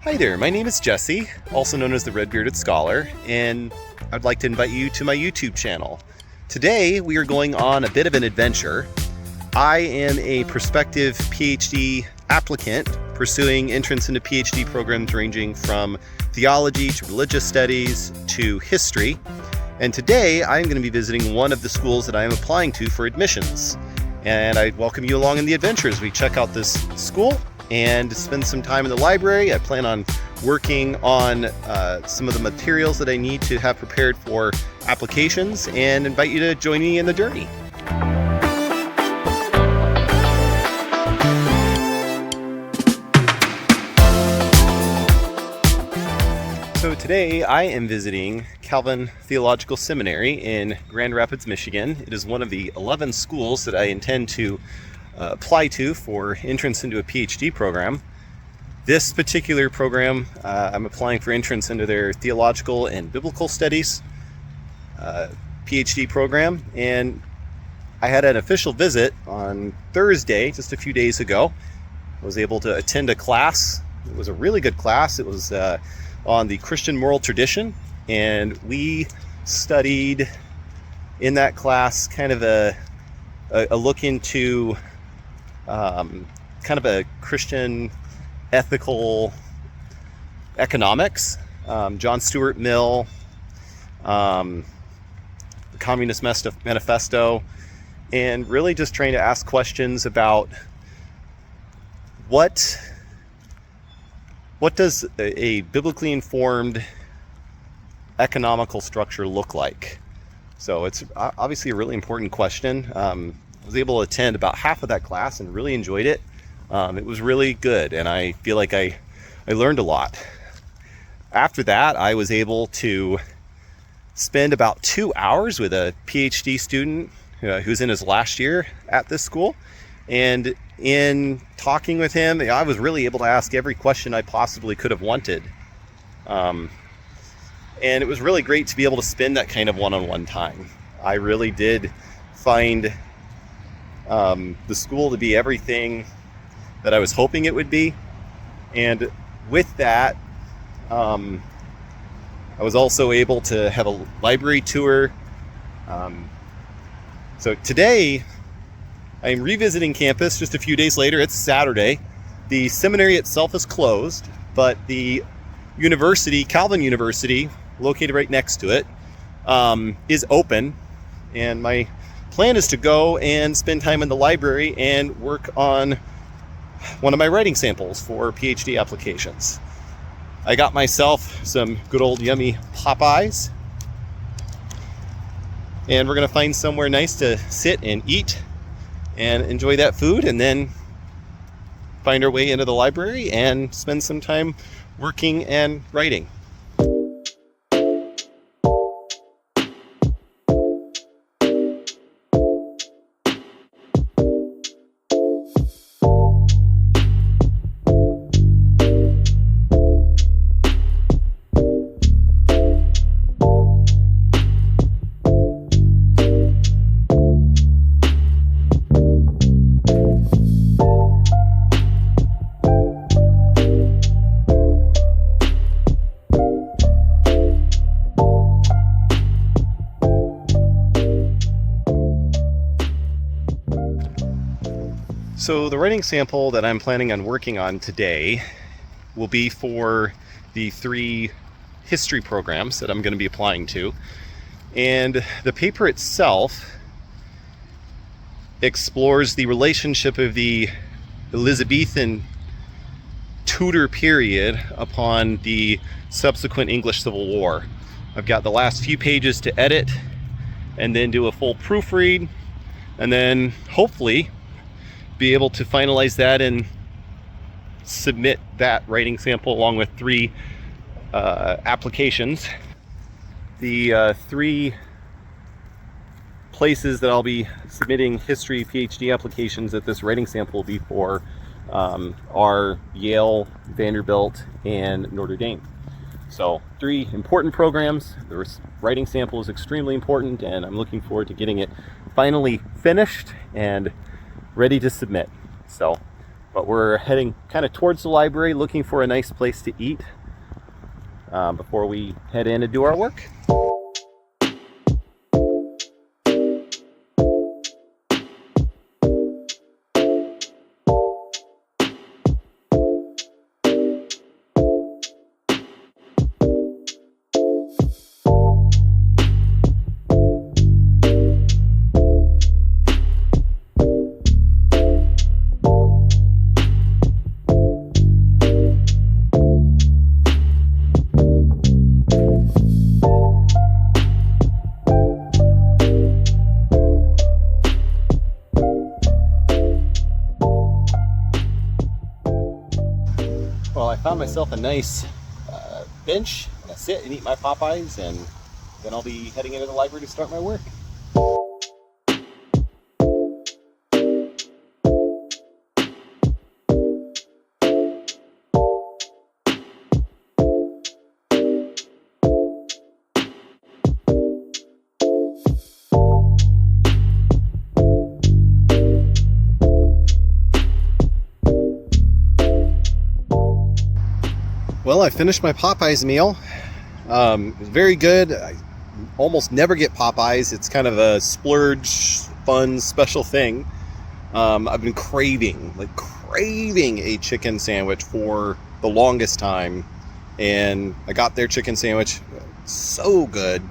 Hi there, my name is Jesse, also known as the Red Bearded Scholar, and I'd like to invite you to my YouTube channel. Today we are going on a bit of an adventure. I am a prospective PhD applicant pursuing entrance into PhD programs ranging from theology to religious studies to history. And today I'm going to be visiting one of the schools that I am applying to for admissions. And I welcome you along in the adventure as we check out this school and spend some time in the library. I plan on working on some of the materials that I need to have prepared for applications and invite you to join me in the journey. So today I am visiting Calvin Theological Seminary in Grand Rapids, Michigan. It is one of the 11 schools that I intend to apply to for entrance into a PhD program. This particular program, I'm applying for entrance into their theological and biblical studies PhD program, and I had an official visit on Thursday, just a few days ago. I was able to attend a class. It was a really good class. It was on the Christian moral tradition, and we studied in that class kind of a look into kind of a Christian ethical economics, John Stuart Mill, the Communist Manifesto, and really just trying to ask questions about what does a biblically informed economical structure look like? So it's obviously a really important question. I was able to attend about half of that class and really enjoyed it. It was really good, and I feel like I learned a lot. After that, I was able to spend about 2 hours with a PhD student who's in his last year at this school. And in talking with him, I was really able to ask every question I possibly could have wanted. And it was really great to be able to spend that kind of one-on-one time. I really did find the school to be everything that I was hoping it would be. And with that, I was also able to have a library tour. So today, I'm revisiting campus just a few days later. It's Saturday. The seminary itself is closed, but the university, Calvin University, located right next to it, is open. And my plan is to go and spend time in the library and work on one of my writing samples for PhD applications. I got myself some good old yummy Popeyes, and we're gonna find somewhere nice to sit and eat and enjoy that food, and then find our way into the library and spend some time working and writing. So the writing sample that I'm planning on working on today will be for the 3 history programs that I'm going to be applying to. And the paper itself explores the relationship of the Elizabethan Tudor period upon the subsequent English Civil War. I've got the last few pages to edit and then do a full proofread, and then hopefully be able to finalize that and submit that writing sample along with 3 applications. The 3 places that I'll be submitting history PhD applications that this writing sample will be for are Yale, Vanderbilt, and Notre Dame. So 3 important programs. The writing sample is extremely important, and I'm looking forward to getting it finally finished and ready to submit. So But we're heading kind of towards the library, looking for a nice place to eat before we head in and do our work. Well, I found myself a nice bench, and I sit and eat my Popeyes, and then I'll be heading into the library to start my work. Well, I finished my Popeyes meal. It was very good. I almost never get Popeyes. It's kind of a splurge, fun, special thing. I've been craving a chicken sandwich for the longest time. And I got their chicken sandwich. So good.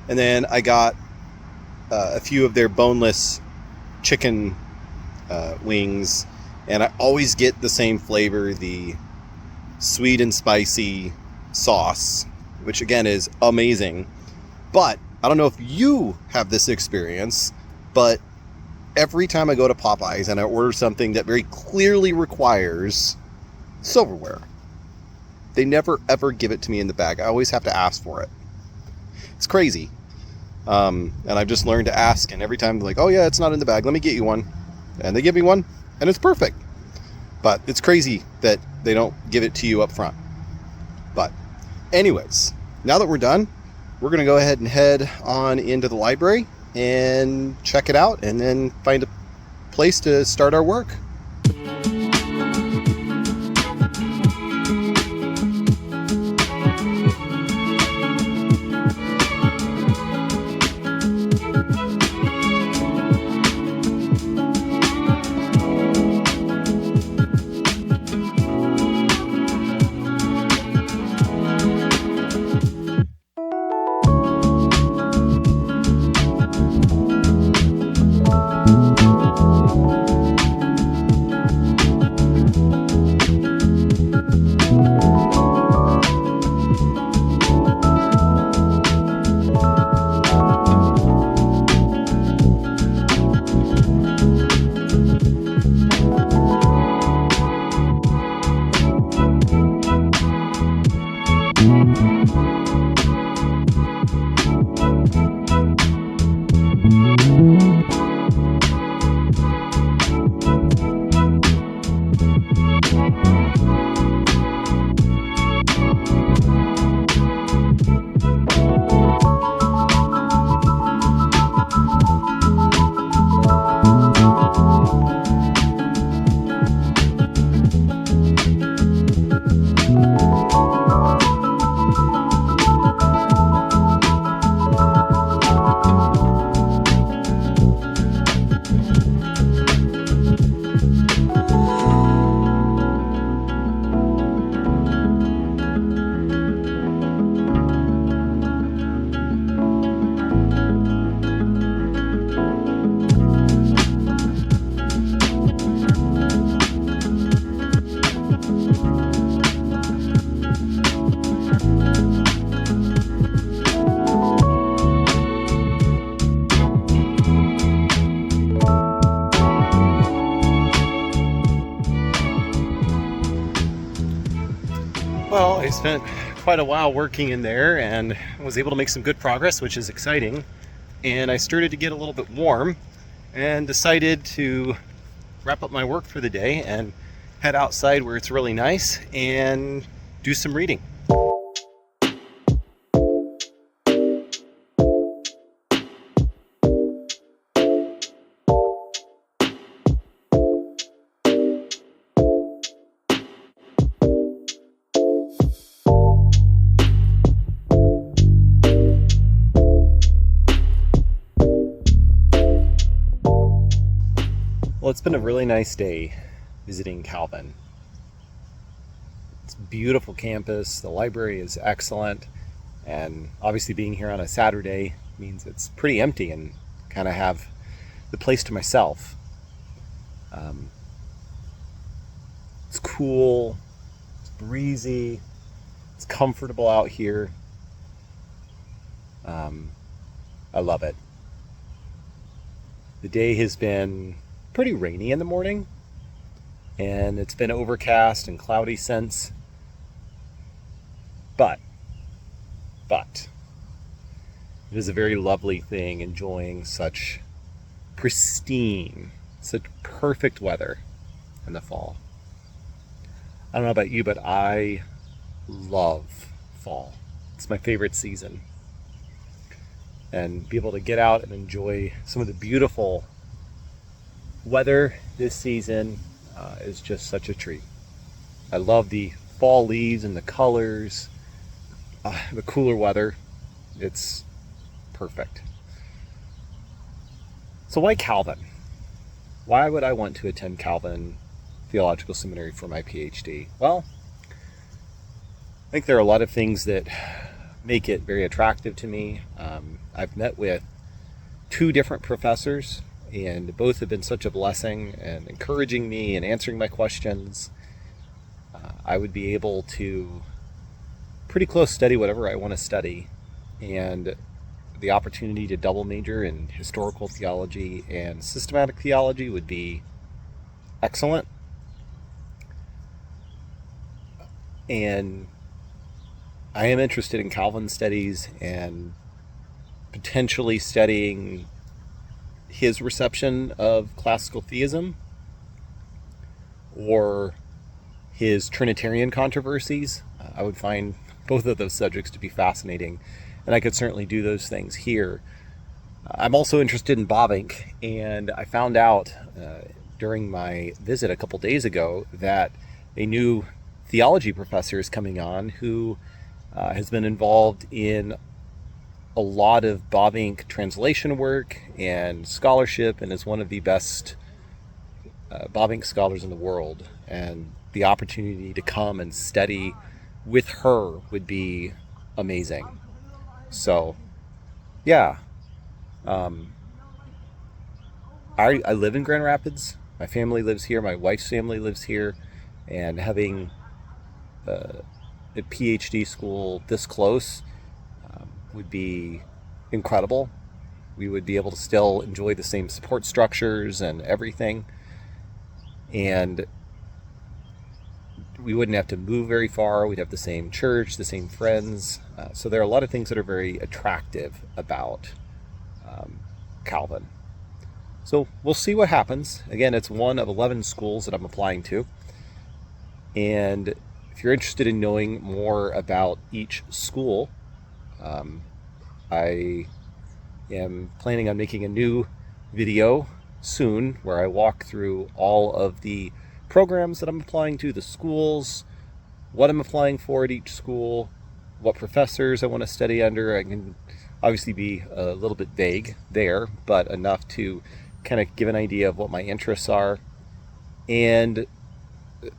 And then I got a few of their boneless chicken wings. And I always get the same flavor, the sweet and spicy sauce, which again is amazing. But I don't know if you have this experience, but every time I go to Popeyes and I order something that very clearly requires silverware, they never ever give it to me in the bag. I always have to ask for it. It's crazy. And I've just learned to ask, and every time they're like, oh yeah, it's not in the bag, let me get you one. And they give me one, and it's perfect. But it's crazy that they don't give it to you up front. But anyways, now that we're done, we're going to go ahead and head on into the library and check it out, and then find a place to start our work. Well, I spent quite a while working in there and was able to make some good progress, which is exciting. And I started to get a little bit warm and decided to wrap up my work for the day and head outside where it's really nice and do some reading. Well, it's been a really nice day visiting Calvin. It's a beautiful campus, the library is excellent, and obviously being here on a Saturday means it's pretty empty and kind of have the place to myself. It's cool, it's breezy, it's comfortable out here. I love it. The day has been pretty rainy in the morning, and it's been overcast and cloudy since. But it is a very lovely thing enjoying such pristine, such perfect weather in the fall. I don't know about you, but I love fall. It's my favorite season. And be able to get out and enjoy some of the beautiful weather this season is just such a treat. I love the fall leaves and the colors, the cooler weather. It's perfect. So why Calvin? Why would I want to attend Calvin Theological Seminary for my PhD? Well, I think there are a lot of things that make it very attractive to me. I've met with 2 different professors, and both have been such a blessing and encouraging me and answering my questions. I would be able to pretty close study whatever I want to study, and the opportunity to double major in historical theology and systematic theology would be excellent. And I am interested in Calvin studies and potentially studying his reception of classical theism or his Trinitarian controversies. I would find both of those subjects to be fascinating, and I could certainly do those things here. I'm also interested in bobbing, and I found out during my visit a couple days ago that a new theology professor is coming on who has been involved in a lot of Bob Inc. translation work and scholarship, and is one of the best Bob Inc. scholars in the world. And the opportunity to come and study with her would be amazing. So, yeah. I live in Grand Rapids. My family lives here. My wife's family lives here. And having a PhD school this close would be incredible. We would be able to still enjoy the same support structures and everything. And we wouldn't have to move very far. We'd have the same church, the same friends. So there are a lot of things that are very attractive about Calvin. So we'll see what happens. Again, it's one of 11 schools that I'm applying to. And if you're interested in knowing more about each school, I am planning on making a new video soon where I walk through all of the programs that I'm applying to, the schools, what I'm applying for at each school, what professors I want to study under. I can obviously be a little bit vague there, but enough to kind of give an idea of what my interests are, and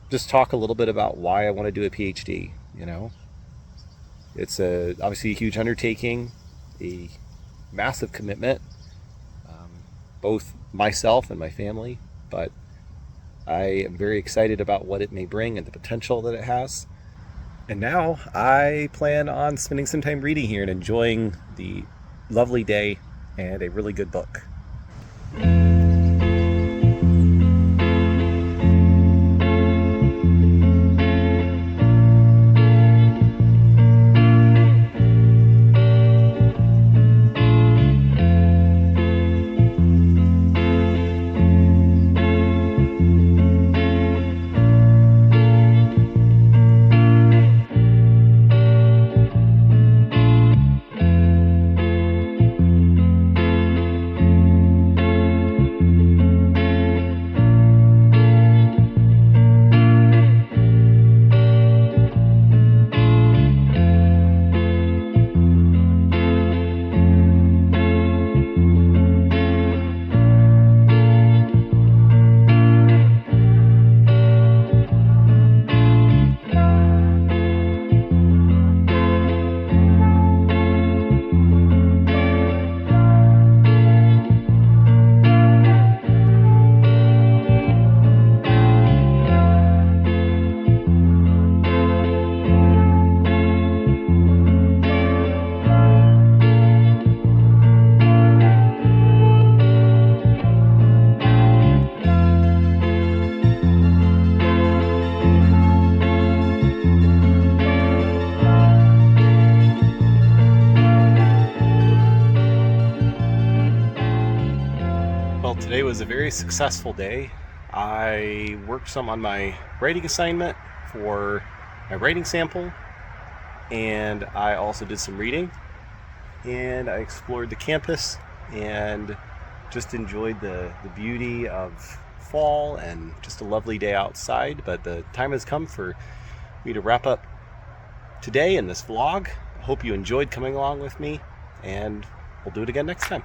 just talk a little bit about why I want to do a PhD. It's obviously a huge undertaking, a massive commitment, both myself and my family, but I am very excited about what it may bring and the potential that it has. And now I plan on spending some time reading here and enjoying the lovely day and a really good book. was a very successful day. I worked some on my writing assignment for my writing sample, and I also did some reading, and I explored the campus and just enjoyed the beauty of fall and just a lovely day outside. But the time has come for me to wrap up today in this vlog. I hope you enjoyed coming along with me, and we'll do it again next time.